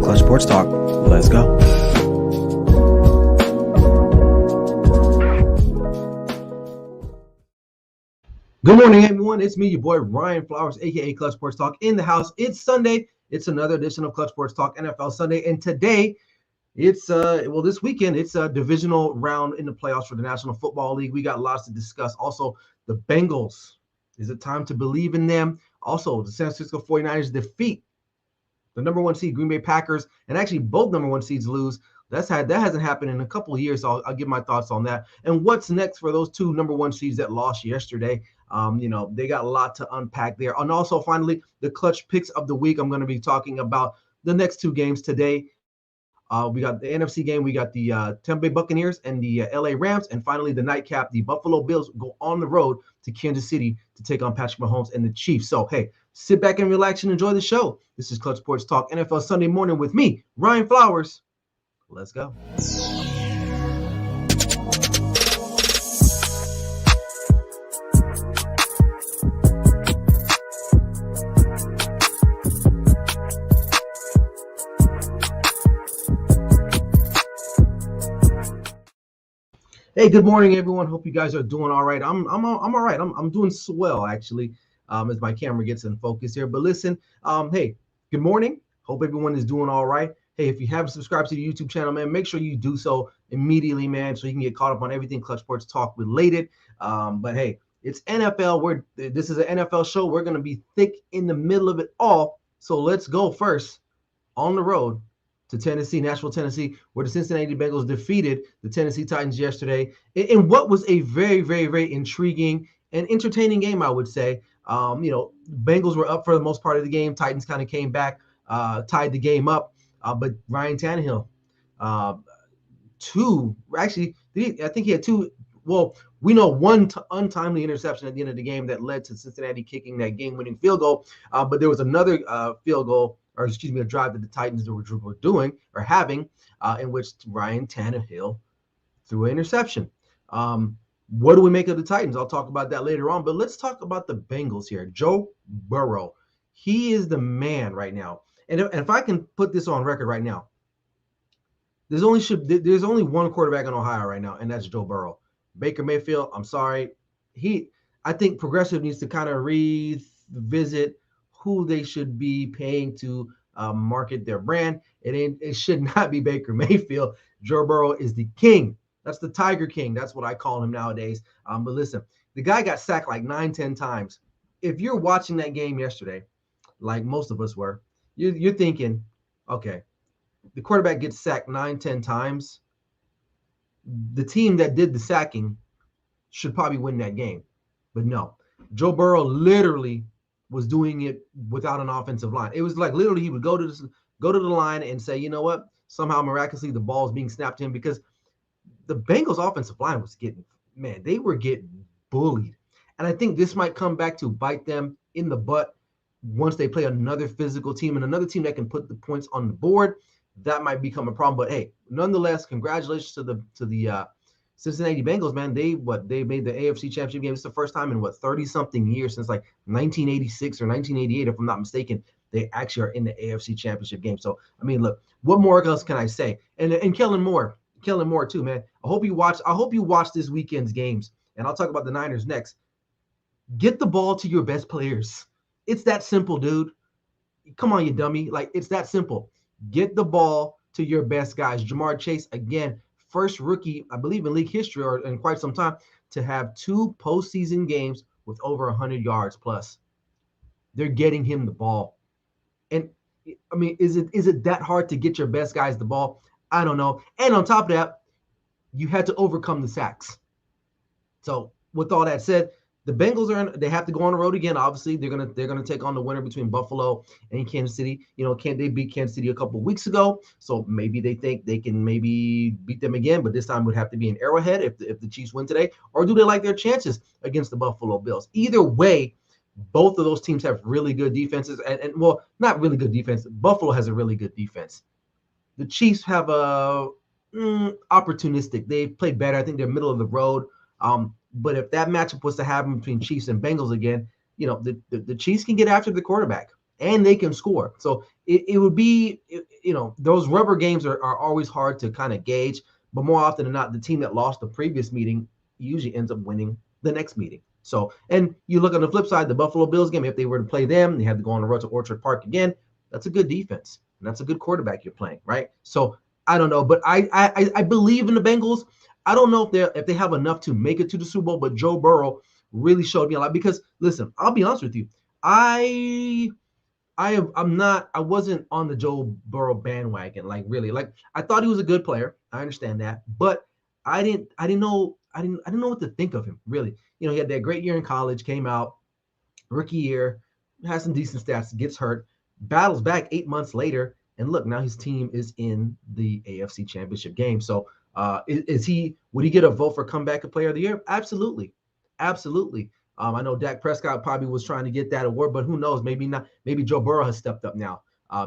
Clutch Sports Talk. Let's go. Good morning, everyone. It's me, your boy Ryan Flowers, aka Clutch Sports Talk, in the house. It's Sunday. It's another edition of Clutch Sports Talk NFL Sunday, and today it's this weekend it's a divisional round in the playoffs for the National Football League. We got lots to discuss. Also, the Bengals. Is it time to believe in them? Also, the San Francisco 49ers defeat the number one seed Green Bay Packers, and actually both number one seeds lose. That hasn't happened in a couple of years. So I'll give my thoughts on that. And what's next for those two number one seeds that lost yesterday? They got a lot to unpack there. And also, finally, the clutch picks of the week. I'm going to be talking about the next two games today. We got the NFC game. We got the Tampa Bay Buccaneers and the LA Rams. And finally, the nightcap, the Buffalo Bills go on the road to Kansas City to take on Patrick Mahomes and the Chiefs. So, hey, sit back and relax and enjoy the show. This is Clutch Sports Talk NFL Sunday morning with me, Ryan Flowers. Let's go. Hey, good morning, everyone. Hope you guys are doing all right. I'm all right. I'm doing swell, actually, as my camera gets in focus here. But listen, hey, good morning. Hope everyone is doing all right. Hey, if you haven't subscribed to the YouTube channel, man, make sure you do so immediately, man, so you can get caught up on everything Clutch Sports Talk related. But hey, it's NFL. This is an NFL show. We're gonna be thick in the middle of it all. So let's go first on the road to Tennessee, Nashville, Tennessee, where the Cincinnati Bengals defeated the Tennessee Titans yesterday in what was a very, very, very intriguing and entertaining game, I would say. Bengals were up for the most part of the game. Titans kind of came back, tied the game up. But Ryan Tannehill, I think he had two. Well, we know one untimely interception at the end of the game that led to Cincinnati kicking that game-winning field goal. But there was another field goal, or excuse me, a drive that the Titans were having, in which Ryan Tannehill threw an interception. What do we make of the Titans? I'll talk about that later on. But let's talk about the Bengals here. Joe Burrow, he is the man right now. And if I can put this on record right now, there's only one quarterback in Ohio right now, and that's Joe Burrow. Baker Mayfield, I'm sorry. I think Progressive needs to kind of revisit who they should be paying to market their brand. It should not be Baker Mayfield. Joe Burrow is the king. That's the Tiger King. That's what I call him nowadays. But listen, the guy got sacked like 9-10 times. If you're watching that game yesterday, like most of us were, you're thinking, okay, the quarterback gets sacked 9-10 times. The team that did the sacking should probably win that game. But no, Joe Burrow literally was doing it without an offensive line. It was like literally he would go to the line and say, you know what? Somehow miraculously the ball is being snapped to him, because the Bengals offensive line was they were getting bullied. And I think this might come back to bite them in the butt once they play another physical team and another team that can put the points on the board. That might become a problem. But hey, nonetheless, congratulations to the Cincinnati Bengals, man. They made the AFC Championship game. It's the first time in 30-something years, since like 1986 or 1988, if I'm not mistaken, they actually are in the AFC Championship game. So I mean, look, what more else can I say? And Kellen Moore too, man. I hope you watch this weekend's games, and I'll talk about the Niners next. Get the ball to your best players. It's that simple, dude. Come on, you dummy. Like, it's that simple. Get the ball to your best guys. Jamar Chase, again, first rookie, I believe, in league history or in quite some time to have 2 postseason games with over 100 yards plus. They're getting him the ball. And, I mean, is it that hard to get your best guys the ball? I don't know. And on top of that, you had to overcome the sacks. So, with all that said, the Bengals they have to go on the road again. Obviously, they're gonna take on the winner between Buffalo and Kansas City. They beat Kansas City a couple of weeks ago, so maybe they think they can maybe beat them again, but this time would have to be an Arrowhead if the Chiefs win today. Or do they like their chances against the Buffalo Bills? Either way, both of those teams have really good defenses, and well, not really good defense. Buffalo has a really good defense. The Chiefs have a opportunistic. They play better. I think they're middle of the road. But if that matchup was to happen between Chiefs and Bengals again, the Chiefs can get after the quarterback and they can score. So it would be, those rubber games are always hard to kind of gauge. But more often than not, the team that lost the previous meeting usually ends up winning the next meeting. So, and you look on the flip side, the Buffalo Bills game, if they were to play them, they had to go on the road to Orchard Park again. That's a good defense. And that's a good quarterback you're playing, right? So I don't know, but I believe in the Bengals. I don't know if they have enough to make it to the Super Bowl, but Joe Burrow really showed me a lot because listen, I'll be honest with you. I wasn't on the Joe Burrow bandwagon, like really. Like I thought he was a good player. I understand that, but I didn't know what to think of him, really. He had that great year in college, came out, rookie year, has some decent stats, gets hurt, battles back 8 months later, and look, now his team is in the AFC Championship game. So would he get a vote for comeback player of the year? Absolutely. Absolutely. I know Dak Prescott probably was trying to get that award, but who knows? Maybe not. Maybe Joe Burrow has stepped up now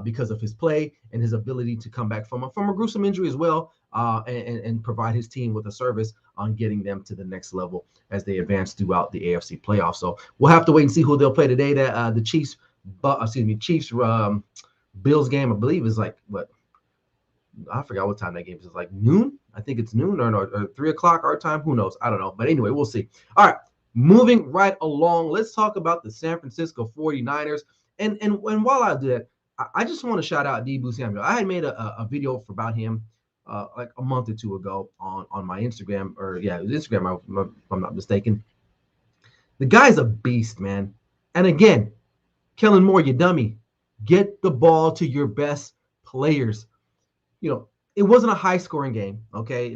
because of his play and his ability to come back from a gruesome injury as well, and provide his team with a service on getting them to the next level as they advance throughout the AFC playoffs. So we'll have to wait and see who they'll play today. That the Chiefs Bills game, I believe, is like what? I forgot what time that game is. It's like noon. I think it's noon or 3 o'clock our time. Who knows? I don't know. But anyway, we'll see. All right. Moving right along, let's talk about the San Francisco 49ers. And while I do that, I just want to shout out Deebo Samuel. I had made a video about him like a month or two ago on my Instagram, it was Instagram, if I'm not mistaken. The guy's a beast, man. And again, Kellen Moore, you dummy. Get the ball to your best players. It wasn't a high-scoring game, okay?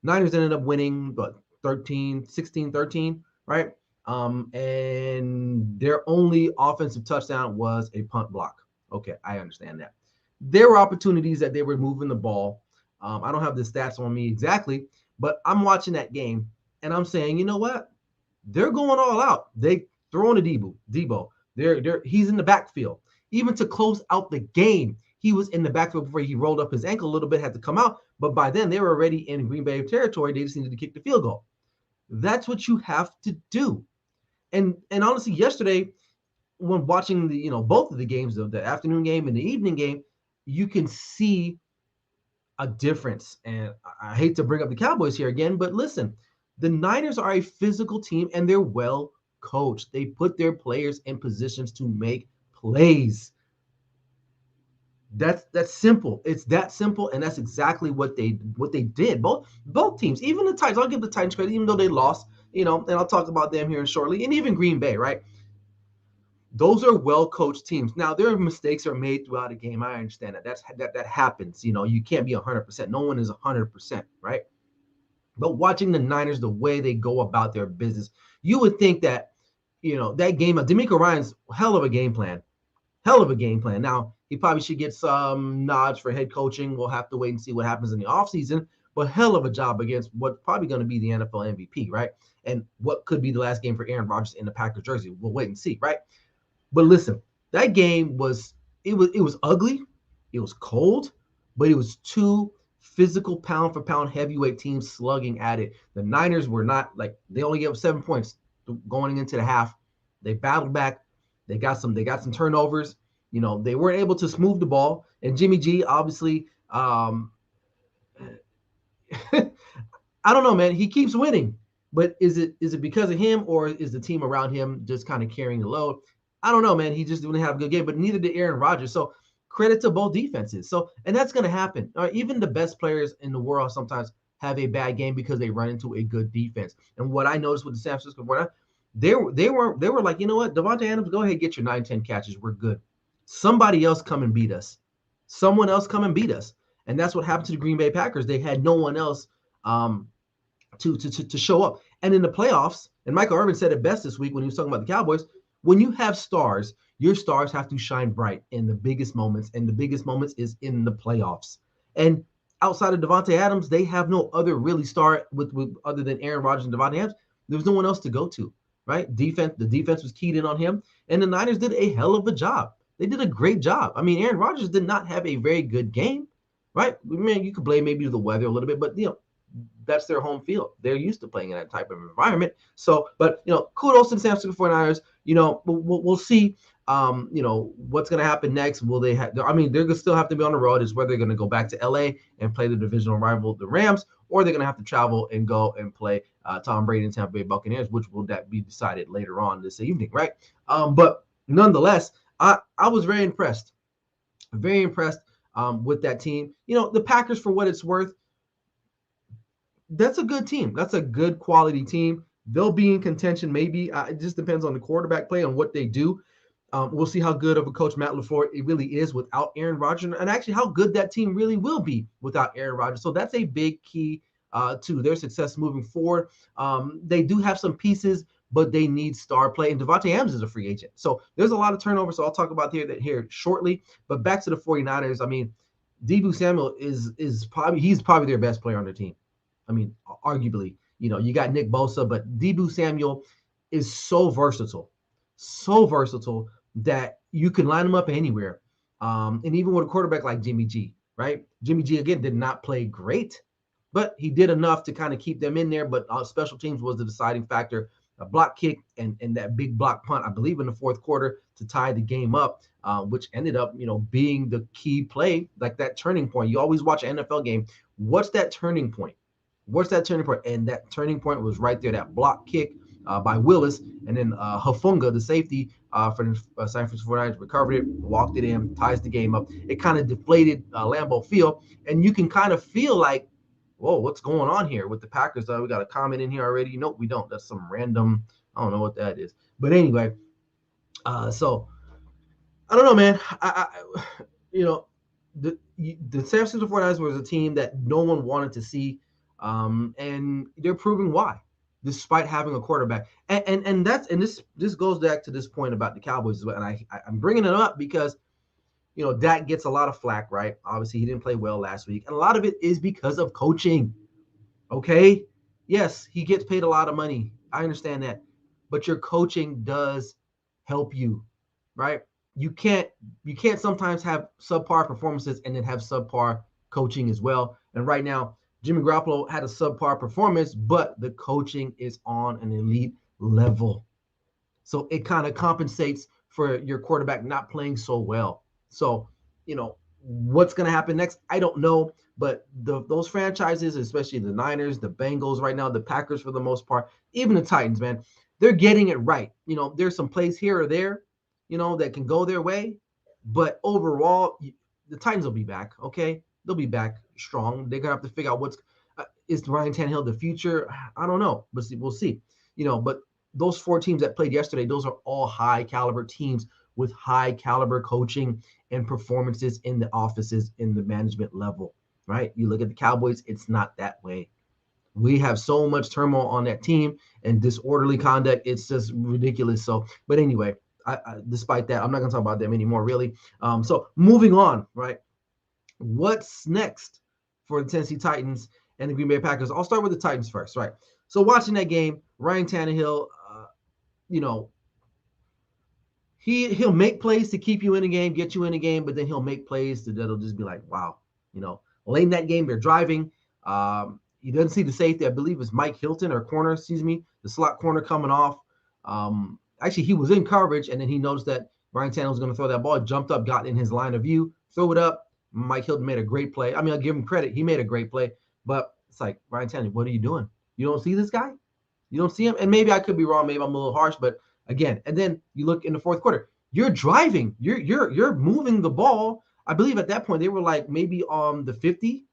Niners ended up winning, 16-13, right? And their only offensive touchdown was a punt block. Okay, I understand that. There were opportunities that they were moving the ball. I don't have the stats on me exactly, but I'm watching that game, and I'm saying, you know what? They're going all out. They throwing to Debo. He's in the backfield. Even to close out the game, he was in the backfield before he rolled up his ankle a little bit, had to come out. But by then, they were already in Green Bay territory. They just needed to kick the field goal. That's what you have to do. And honestly, yesterday, when watching both of the games, of the afternoon game and the evening game, you can see a difference. And I hate to bring up the Cowboys here again, but listen, the Niners are a physical team and they're well coached. They put their players in positions to make plays. That's simple. It's that simple, and that's exactly what they did. Both teams, even the Titans. I'll give the Titans credit, even though they lost. And I'll talk about them here shortly, and even Green Bay, right? Those are well-coached teams. Now, their mistakes are made throughout a game. I understand that. That happens. You can't be 100%. No one is 100%, right? But watching the Niners, the way they go about their business, you would think that, that game of DeMeco Ryans, hell of a game plan. Hell of a game plan. Now, he probably should get some nods for head coaching. We'll have to wait and see what happens in the offseason. But hell of a job against what's probably going to be the NFL MVP, right? And what could be the last game for Aaron Rodgers in the Packers jersey. We'll wait and see, right? But listen, that game was ugly. It was cold, but it was two physical pound-for-pound heavyweight teams slugging at it. The Niners were not they only gave up 7 points going into the half. They battled back. They got some turnovers. They weren't able to smooth the ball. And Jimmy G, obviously, I don't know, man. He keeps winning. But is it because of him, or is the team around him just kind of carrying the load? I don't know, man. He just didn't have a good game, but neither did Aaron Rodgers. So credit to both defenses. So, and that's going to happen. Even the best players in the world sometimes have a bad game because they run into a good defense. And what I noticed with the San Francisco 49ers, they were like, you know what, Devante Adams, go ahead, get your 9-10 catches. We're good. Somebody else come and beat us. Someone else come and beat us. And that's what happened to the Green Bay Packers. They had no one else to show up. And in the playoffs, and Michael Irvin said it best this week when he was talking about the Cowboys, when you have stars, your stars have to shine bright in the biggest moments, and the biggest moments is in the playoffs. And outside of Devante Adams, they have no other really star with other than Aaron Rodgers and Devante Adams. There was no one else to go to. Right? The defense was keyed in on him, and the Niners did a hell of a job. They did a great job. I mean, Aaron Rodgers did not have a very good game, right? I mean, you could blame maybe the weather a little bit, but that's their home field. They're used to playing in that type of environment. So, but kudos to the San Francisco 49ers. We'll see. What's going to happen next? Will they have? I mean, they're going to still have to be on the road. Is whether they're going to go back to LA and play the divisional rival, the Rams, or they're going to have to travel and go and play Tom Brady and Tampa Bay Buccaneers, which will that be decided later on this evening, right? But nonetheless, I was very impressed with that team. The Packers, for what it's worth, that's a good team. That's a good quality team. They'll be in contention. Maybe it just depends on the quarterback play and what they do. We'll see how good of a coach Matt LaFleur it really is without Aaron Rodgers, and actually how good that team really will be without Aaron Rodgers. So that's a big key to their success moving forward. They do have some pieces, but they need star play. And Devante Adams is a free agent. So there's a lot of turnover. So I'll talk about that here shortly. But back to the 49ers. I mean, Deebo Samuel is probably their best player on their team. I mean, arguably, you got Nick Bosa, but Deebo Samuel is so versatile that you can line him up anywhere. And even with a quarterback like Jimmy G, right? Jimmy G, again, did not play great, but he did enough to kind of keep them in there. But special teams was the deciding factor. A block kick and that big block punt, I believe, in the fourth quarter to tie the game up, which ended up, being the key play, like that turning point. You always watch an NFL game. What's that turning point? And that turning point was right there, that block kick by Willis, and then Hafunga, the safety for the San Francisco 49ers, recovered it, walked it in, ties the game up. It kind of deflated Lambeau Field, and you can kind of feel like, whoa, what's going on here with the Packers? We got a comment in here already. Nope, we don't. That's some random, I don't know what that is. But anyway, so I don't know, man. The San Francisco 49ers was a team that no one wanted to see, and they're proving why, despite having a quarterback. And this goes back to this point about the Cowboys as well. And I'm bringing it up because Dak gets a lot of flack, right? Obviously, he didn't play well last week. And a lot of it is because of coaching. Okay? Yes, he gets paid a lot of money. I understand that. But your coaching does help you, right? You can't sometimes have subpar performances and then have subpar coaching as well. And right now, Jimmy Garoppolo had a subpar performance, but the coaching is on an elite level. So it kind of compensates for your quarterback not playing so well. So, what's going to happen next? I don't know. But those franchises, especially the Niners, the Bengals right now, the Packers for the most part, even the Titans, man, they're getting it right. There's some plays here or there, that can go their way. But overall, the Titans will be back, okay? They'll be back strong. They're going to have to figure out is Ryan Tannehill the future? I don't know. But we'll see. But those four teams that played yesterday, those are all high caliber teams with high caliber coaching and performances in the offices in the management level, right? You look at the Cowboys, it's not that way. We have so much turmoil on that team and disorderly conduct. It's just ridiculous. So, but anyway, despite that, I'm not going to talk about them anymore, really. So moving on, right? What's next for the Tennessee Titans and the Green Bay Packers? I'll start with the Titans first, right? So watching that game, Ryan Tannehill, he'll make plays to keep you in the game, get you in the game, but then he'll make plays that'll just be like, wow, late in that game, they're driving. He doesn't see the safety. I believe it's Mike Hilton or corner, the slot corner coming off. Actually, he was in coverage, and then he noticed that Ryan Tannehill was going to throw that ball, jumped up, got in his line of view, throw it up. Mike Hilton made a great play. I mean, I'll give him credit. He made a great play, but it's like, Ryan Tannehill, what are you doing? You don't see this guy? You don't see him? And maybe I could be wrong. Maybe I'm a little harsh, but again, and then you look in the fourth quarter, you're driving, you're moving the ball. I believe at that point they were like maybe on the 50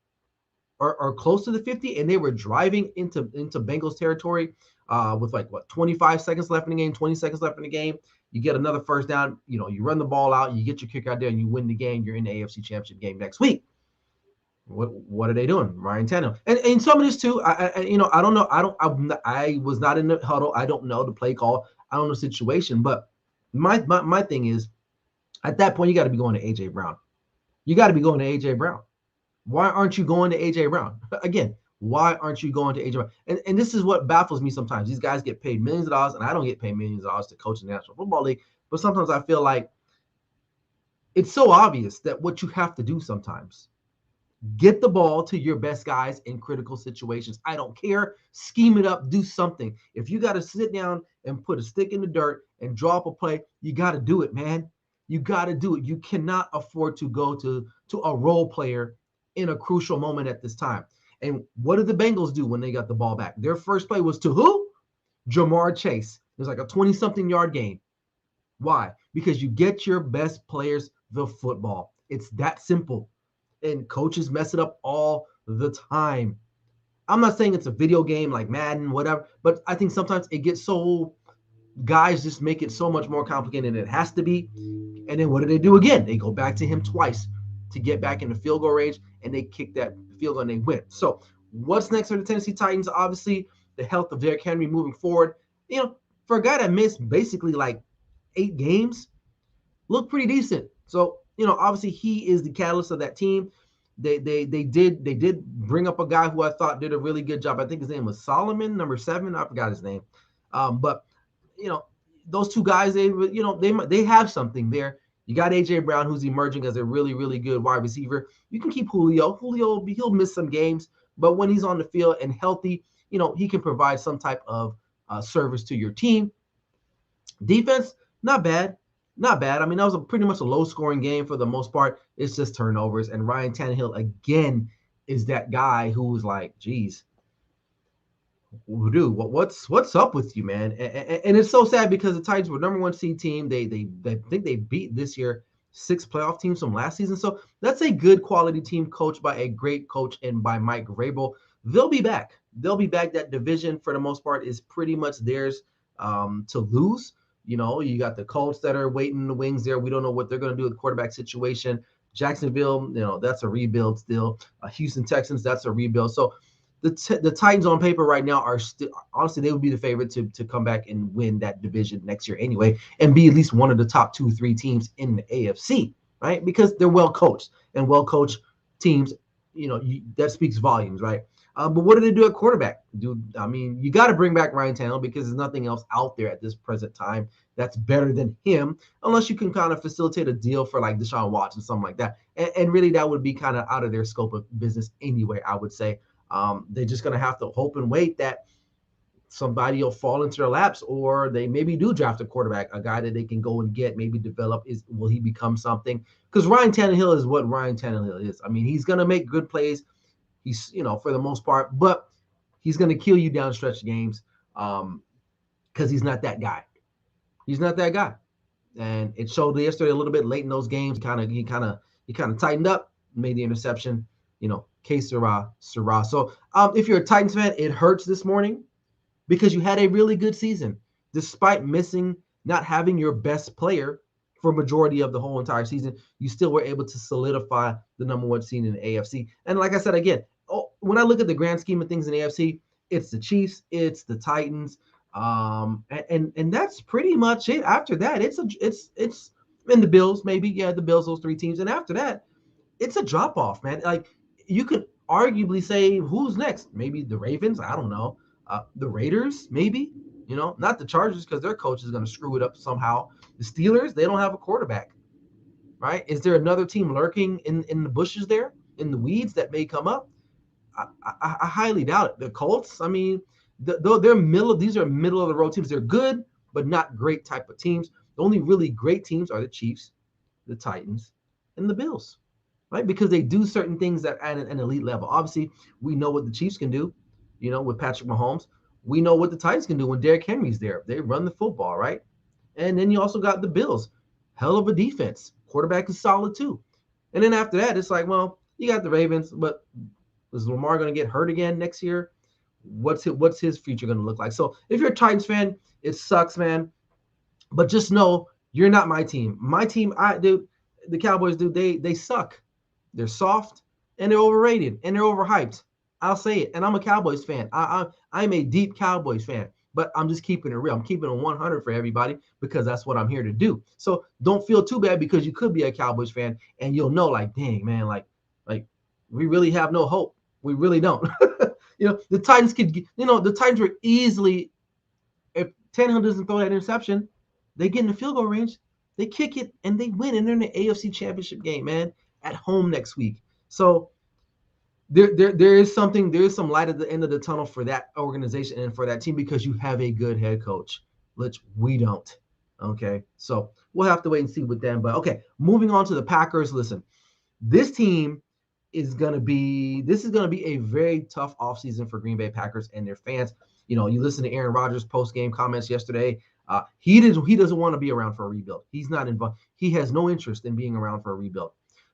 or close to the 50, and they were driving into Bengals territory with 25 seconds left in the game, 20 seconds left in the game. You get another first down, you run the ball out, you get your kick out there, and you win the game. You're in the AFC Championship game next week. What are they doing? Ryan Tannehill. And some of this too, I don't know. I was not in the huddle. I don't know the play call. I don't know the situation. But my thing is, at that point, you got to be going to A.J. Brown. You got to be going to A.J. Brown. Why aren't you going to A.J. Brown? Again, why aren't you going to A.J. Brown? And this is what baffles me sometimes. These guys get paid millions of dollars, and I don't get paid millions of dollars to coach in the National Football League. But sometimes I feel like it's so obvious that what you have to do sometimes. Get the ball to your best guys in critical situations. I don't care. Scheme it up. Do something. If you got to sit down and put a stick in the dirt and draw up a play, you got to do it, man. You got to do it. You cannot afford to go to a role player in a crucial moment at this time. And what did the Bengals do when they got the ball back? Their first play was to who? Jamar Chase. It was like a 20-something yard game. Why? Because you get your best players the football. It's that simple. And coaches mess it up all the time. I'm not saying it's a video game like Madden, whatever, but I think sometimes it gets so guys just make it so much more complicated than it has to be. And then what do they do again? They go back to him twice to get back in the field goal range, and they kick that field goal and they win. So what's next for the Tennessee Titans? Obviously, the health of Derrick Henry moving forward. For a guy that missed basically like 8 games, looked pretty decent. So, obviously he is the catalyst of that team. They did bring up a guy who I thought did a really good job. I think his name was Solomon, number 7. I forgot his name. But those two guys, they have something there. You got AJ Brown, who's emerging as a really, really good wide receiver. You can keep Julio. He'll miss some games, but when he's on the field and healthy, he can provide some type of service to your team. Defense, not bad. Not bad. I mean, that was pretty much a low-scoring game for the most part. It's just turnovers. And Ryan Tannehill, again, is that guy who's like, geez, dude, what's up with you, man? And it's so sad because the Titans were number 1 seed team. They think they beat this year 6 playoff teams from last season. So that's a good quality team coached by a great coach and by Mike Vrabel. They'll be back. That division, for the most part, is pretty much theirs to lose. You got the Colts that are waiting in the wings there. We don't know what they're going to do with the quarterback situation. Jacksonville, that's a rebuild still. Houston Texans, that's a rebuild. So the Titans on paper right now are still, honestly, they would be the favorite to come back and win that division next year anyway, and be at least one of the top 2-3 teams in the AFC, right? Because they're well coached, and well coached teams, that speaks volumes, right? But what do they do at quarterback? Dude, I mean, you got to bring back Ryan Tannehill because there's nothing else out there at this present time that's better than him, unless you can kind of facilitate a deal for like Deshaun Watson, something like that. And really, that would be kind of out of their scope of business anyway, I would say. They're just going to have to hope and wait that somebody will fall into their laps, or they maybe do draft a quarterback, a guy that they can go and get, maybe develop. Will he become something? Because Ryan Tannehill is what Ryan Tannehill is. I mean, he's going to make good plays. He's, for the most part, but he's going to kill you down stretch games because he's not that guy. He's not that guy. And it showed yesterday a little bit late in those games. He kind of tightened up, made the interception, que sera. So if you're a Titans fan, it hurts this morning because you had a really good season. Despite not having your best player for majority of the whole entire season, you still were able to solidify the number 1 seed in the AFC. And like I said, again, when I look at the grand scheme of things in the AFC, it's the Chiefs, it's the Titans, and that's pretty much it. After that, it's and the Bills, maybe, yeah, the Bills, those 3 teams, and after that, it's a drop off, man. Like, you could arguably say who's next? Maybe the Ravens, I don't know, the Raiders, maybe, not the Chargers because their coach is going to screw it up somehow. The Steelers, they don't have a quarterback, right? Is there another team lurking in the bushes there, in the weeds that may come up? I highly doubt it. The Colts, I mean, these are middle of the road teams. They're good, but not great type of teams. The only really great teams are the Chiefs, the Titans, and the Bills, right? Because they do certain things that at an elite level. Obviously, we know what the Chiefs can do, with Patrick Mahomes. We know what the Titans can do when Derrick Henry's there. They run the football, right? And then you also got the Bills. Hell of a defense. Quarterback is solid too. And then after that, it's like, well, you got the Ravens, but is Lamar going to get hurt again next year? What's his future going to look like? So if you're a Titans fan, it sucks, man. But just know you're not my team. My team, the Cowboys, they suck. They're soft and they're overrated and they're overhyped. I'll say it. And I'm a Cowboys fan. I'm a deep Cowboys fan. But I'm just keeping it real. I'm keeping it 100 for everybody because that's what I'm here to do. So don't feel too bad because you could be a Cowboys fan and you'll know, like, dang, man, like we really have no hope. We really don't. The Titans the Titans were easily, if Tannehill doesn't throw that interception, they get in the field goal range, they kick it, and they win, and they're in the AFC Championship game, man, at home next week. So there is some light at the end of the tunnel for that organization and for that team because you have a good head coach, which we don't. Okay, so we'll have to wait and see with them. But okay, moving on to the Packers. Listen, this team is gonna be a very tough offseason for Green Bay Packers and their fans. You know, you listen to Aaron Rodgers post game comments yesterday. He doesn't want to be around for a rebuild. He's not involved. He has no interest in being around for a rebuild.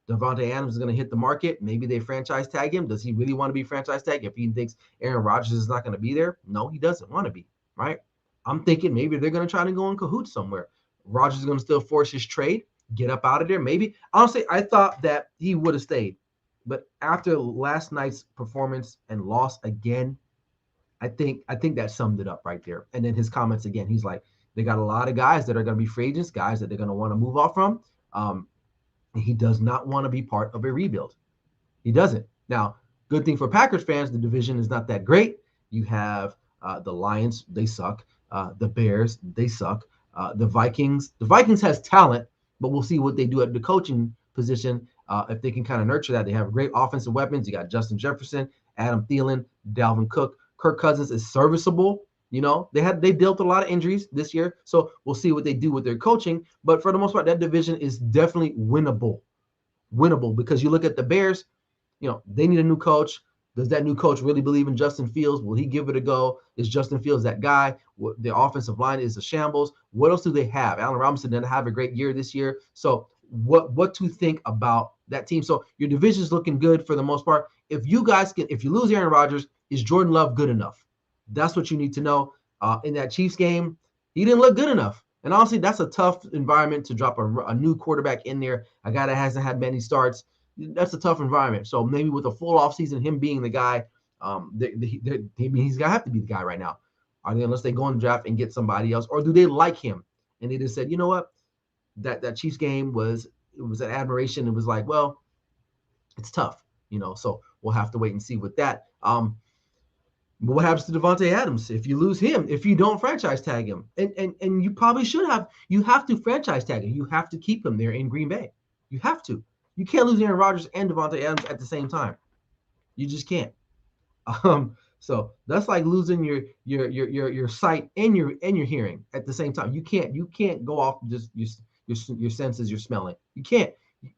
Devante Adams is going to hit the market. Maybe they franchise tag him. Does he really want to be franchise tagged if he thinks Aaron Rodgers is not going to be there? No, he doesn't want to be, right? I'm thinking maybe they're going to try to go in cahoots somewhere. Rodgers is going to still force his trade, get up out of there. Maybe. Honestly, I thought that he would have stayed. But after last night's performance and loss again, I think that summed it up right there. And then his comments again, he's like, they got a lot of guys that are going to be free agents, guys that they're going to want to move off from. He does not want to be part of a rebuild. He doesn't. Now, good thing for Packers fans, the division is not that great. You have the Lions, they suck. The Bears, they suck. The Vikings has talent, but we'll see what they do at the coaching position. If they can kind of nurture that, they have great offensive weapons. You got Justin Jefferson, Adam Thielen, Dalvin Cook. Kirk Cousins is serviceable. You know, they dealt a lot of injuries this year, so we'll see what they do with their coaching. But for the most part, that division is definitely winnable because you look at the Bears, you know, they need a new coach. Does that new coach really believe in Justin Fields? Will he give it a go? Is Justin Fields that guy? Their offensive line is a shambles. What else do they have? Allen Robinson didn't have a great year this year. So what to think about that team? So your division is looking good for the most part. If you lose Aaron Rodgers, is Jordan Love good enough? That's what you need to know. In that Chiefs game, he didn't look good enough. And honestly, that's a tough environment to drop a new quarterback in there, a guy that hasn't had many starts. That's a tough environment. So maybe with a full offseason, him being the guy, he's going to have to be the guy right now. Unless they go in the draft and get somebody else, or do they like him? And they just said, you know what? That Chiefs game was an admiration. It was like, well, it's tough, you know. So we'll have to wait and see with that. But what happens to Devante Adams if you lose him, if you don't franchise tag him? And you probably you have to franchise tag him. You have to keep him there in Green Bay. You have to. You can't lose Aaron Rodgers and Devante Adams at the same time. You just can't. So that's like losing your sight and your hearing at the same time. You can't go off just your senses, your smelling. You can't.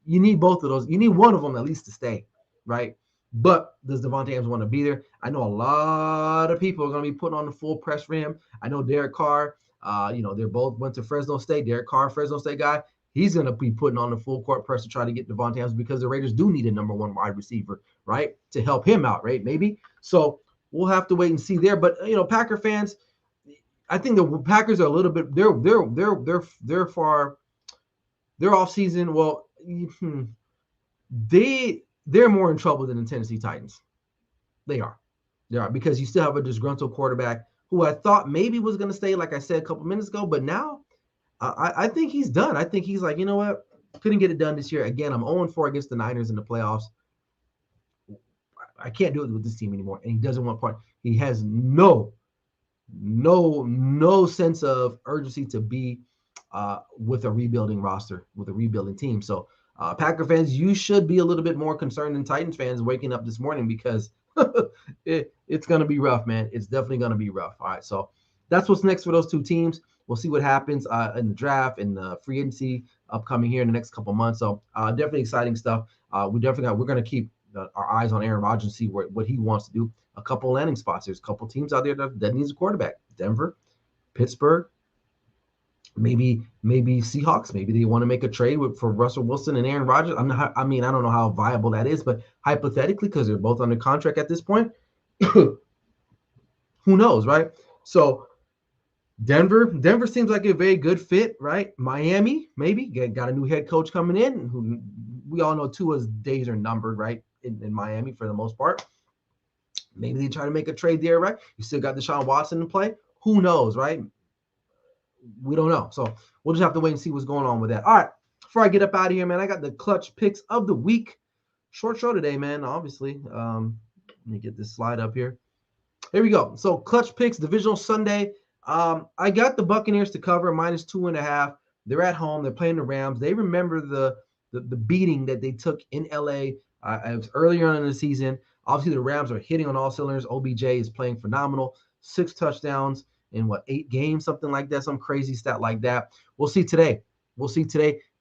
You need both of those. You need one of them at least to stay, right? But does Devante Adams want to be there? I know a lot of people are going to be putting on the full press for him. I know Derek Carr, they both went to Fresno State. Derek Carr, Fresno State guy, he's going to be putting on the full court press to try to get Devante Adams because the Raiders do need a number one wide receiver, right, to help him out, right? Maybe. So we'll have to wait and see there. But Packer fans, I think the Packers are a little bit they're far. Their offseason, well, they're more in trouble than the Tennessee Titans. They are because you still have a disgruntled quarterback who I thought maybe was going to stay, like I said a couple minutes ago, but now I think he's done. I think he's like, you know what? Couldn't get it done this year. Again, I'm 0-4 against the Niners in the playoffs. I can't do it with this team anymore, and he doesn't want part. He has no sense of urgency to be with a rebuilding roster, with a rebuilding team. So Packer fans, you should be a little bit more concerned than Titans fans waking up this morning because it's going to be rough, man. It's definitely going to be rough. All right, so that's what's next for those two teams. We'll see what happens in the draft and the free agency upcoming here in the next couple months. So definitely exciting stuff. We're going to keep our eyes on Aaron Rodgers and see what he wants to do. A couple landing spots. There's a couple teams out there that needs a quarterback. Denver, Pittsburgh, maybe Seahawks. Maybe they want to make a trade for Russell Wilson and Aaron Rodgers. I don't know how viable that is, but hypothetically, because they're both under contract at this point, who knows, right? So Denver seems like a very good fit, right? Miami, maybe got a new head coach coming in. Who we all know Tua's days are numbered, right? In Miami for the most part. Maybe they try to make a trade there, right? You still got Deshaun Watson in play. Who knows, right? We don't know. So we'll just have to wait and see what's going on with that. All right. Before I get up out of here, man, I got the clutch picks of the week. Short show today, man, obviously. Let me get this slide up here. Here we go. So clutch picks, divisional Sunday. I got the Buccaneers to cover -2.5. They're at home. They're playing the Rams. They remember the beating that they took in LA. It was earlier on in the season. Obviously, the Rams are hitting on all cylinders. OBJ is playing phenomenal. 6 touchdowns in 8 games, something like that, some crazy stat like that. We'll see today.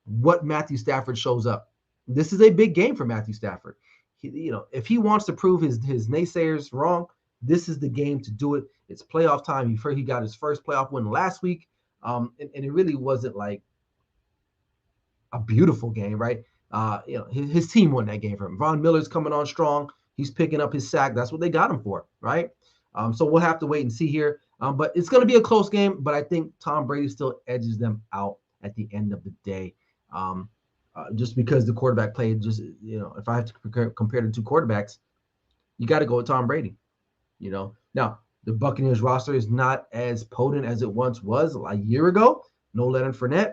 What Matthew Stafford shows up. This is a big game for Matthew Stafford. If he wants to prove his naysayers wrong, this is the game to do it. It's playoff time. You've heard he got his first playoff win last week, and it really wasn't like a beautiful game, right? His team won that game for him. Von Miller's coming on strong. He's picking up his sack. That's what they got him for, right? So we'll have to wait and see here. But it's going to be a close game, but I think Tom Brady still edges them out at the end of the day. Just because the quarterback played, if I have to compare the two quarterbacks, you got to go with Tom Brady. Now the Buccaneers roster is not as potent as it once was a year ago. No Leonard Fournette,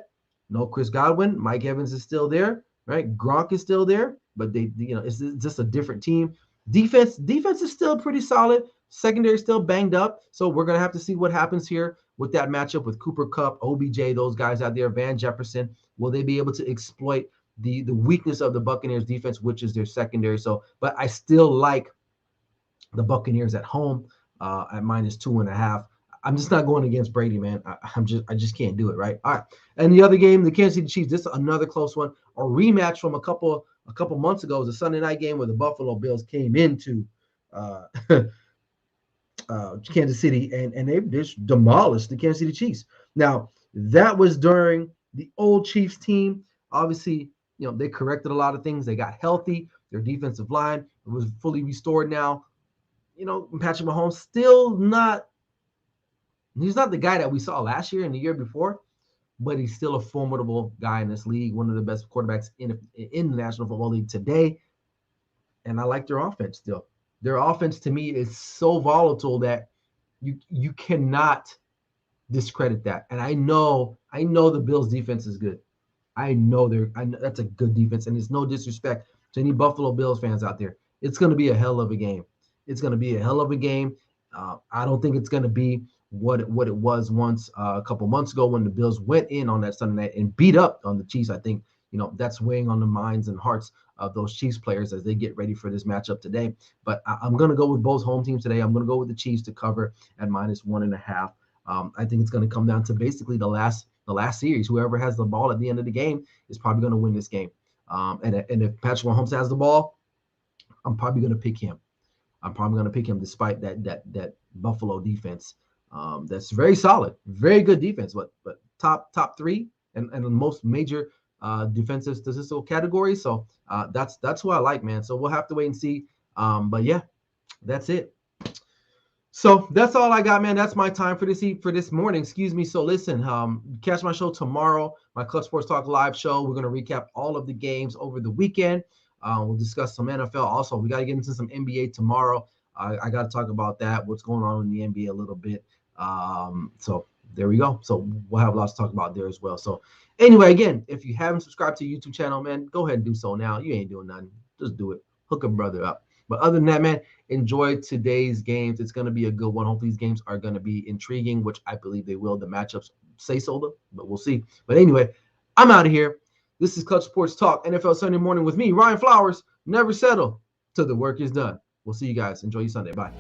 no Chris Godwin. Mike Evans is still there, right? Gronk is still there, but it's just a different team. Defense is still pretty solid. Secondary still banged up. So we're going to have to see what happens here with that matchup with Cooper Kupp, OBJ, those guys out there, Van Jefferson. Will they be able to exploit the weakness of the Buccaneers defense, which is their secondary? But I still like the Buccaneers at home at -2.5. I'm just not going against Brady, man. I just can't do it, right? All right. And the other game, the Kansas City Chiefs, this is another close one. A rematch from a couple months ago. It was a Sunday night game where the Buffalo Bills came into Kansas City and they just demolished the Kansas City Chiefs. Now, that was during the old Chiefs team. Obviously, they corrected a lot of things. They got healthy. Their defensive line was fully restored now. Patrick Mahomes still not – he's not the guy that we saw last year and the year before, but he's still a formidable guy in this league, one of the best quarterbacks in the National Football League today. And I like their offense still. Their offense, to me, is so volatile that you cannot discredit that. And I know the Bills' defense is good. I know that's a good defense, and it's no disrespect to any Buffalo Bills fans out there. It's going to be a hell of a game. It's going to be a hell of a game. I don't think it's going to be what it was once a couple months ago when the Bills went in on that Sunday night and beat up on the Chiefs. I think that's weighing on the minds and hearts of those Chiefs players as they get ready for this matchup today. But I'm going to go with both home teams today. I'm going to go with the Chiefs to cover at -1.5. I think it's going to come down to basically the last series. Whoever has the ball at the end of the game is probably going to win this game. And if Patrick Mahomes has the ball, I'm probably going to pick him. Despite that Buffalo defense. That's very solid, very good defense, but top 3 and the most major defensive statistical categories. So that's who I like, man. So we'll have to wait and see. But yeah, that's it. So that's all I got, man. That's my time for this morning. Excuse me. So listen, catch my show tomorrow, my Clutch Sports Talk live show. We're going to recap all of the games over the weekend. We'll discuss some NFL. Also, we got to get into some NBA tomorrow. I got to talk about that, what's going on in the NBA a little bit. So there we go. So we'll have lots to talk about there as well. So anyway, again, if you haven't subscribed to the YouTube channel, man, go ahead and do so now. You ain't doing nothing. Just do it. Hook a brother up. But other than that, man, enjoy today's games. It's going to be a good one. Hopefully these games are going to be intriguing, which I believe they will. The matchups say so, though, but we'll see. But anyway, I'm out of here. This is Clutch Sports Talk, NFL Sunday morning with me, Ryan Flowers. Never settle till the work is done. We'll see you guys. Enjoy your Sunday. Bye.